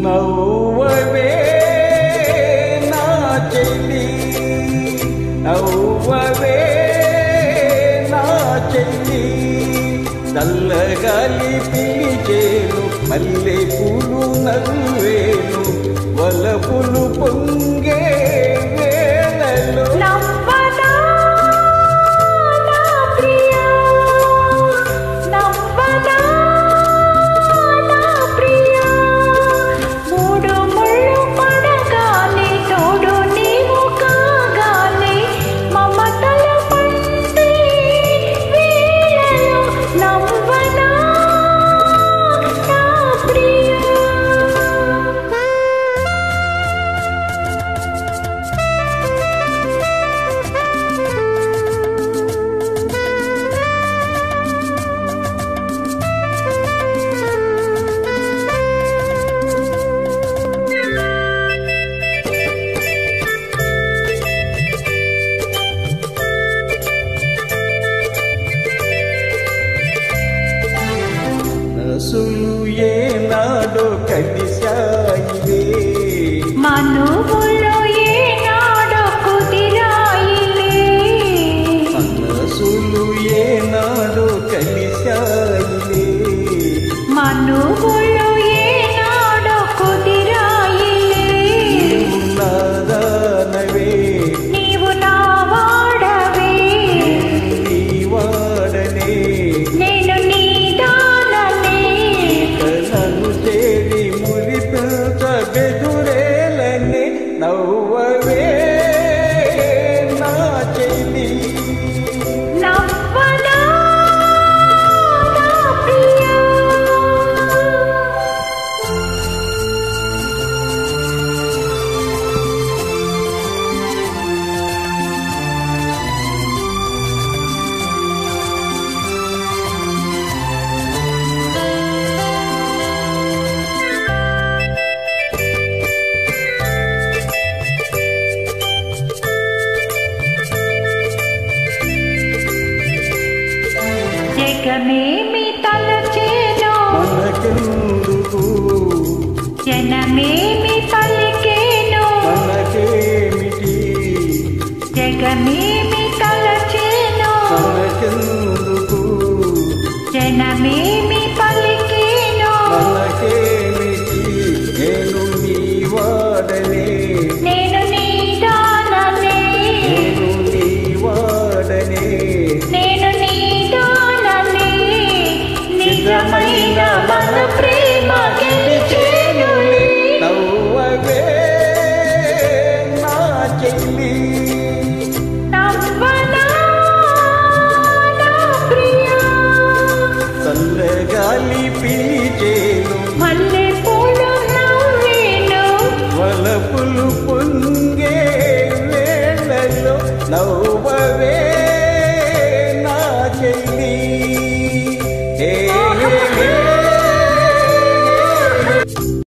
నవ్వవే నా చెల్లి, నవ్వవే నా చెల్లి. చల్లగాలి పిలిచేను, మల్లె పూలు నవ్వేను, వలపులు పొంగే వేళలో మనసులు ఏనాడో కలిశాయిలే, మనువులు ఏనాడో కుదిరాయిలే. మనసులు ఏనాడో కలిశాయిలే, మనువులు ఏనాడో కుదిరాయిలే. నీవు నా దానవే, నీవు నా వాడవే, నీ వాడనే, నేను నీ నన్ను చేరి మురిపించబెదురేలని. నవ్వవే నా చెల్లి, నవ్వనా నా ప్రియా. జగమేమి తలచేనో మనకెందుకు, జనమేమి పలికేనో మనకేమిటి, జగమేమి తలచేనో మనకెందుకు, జనమేమి పలికేనో మనకేమిటి. నేను నీ వాడనే, నేను నీ దాననే, నేను నీ వాడనే, నేను నీ దాననే. నిజమైన మన ప్రేమ గెలిచేనులే. నవ్వవే నా చెల్లి, నవ్వనా నా ప్రియా. చల్లగాలి పిలిచేను, మల్లె పూలు నవ్వేను, వలపులు పొంగే వేళలో.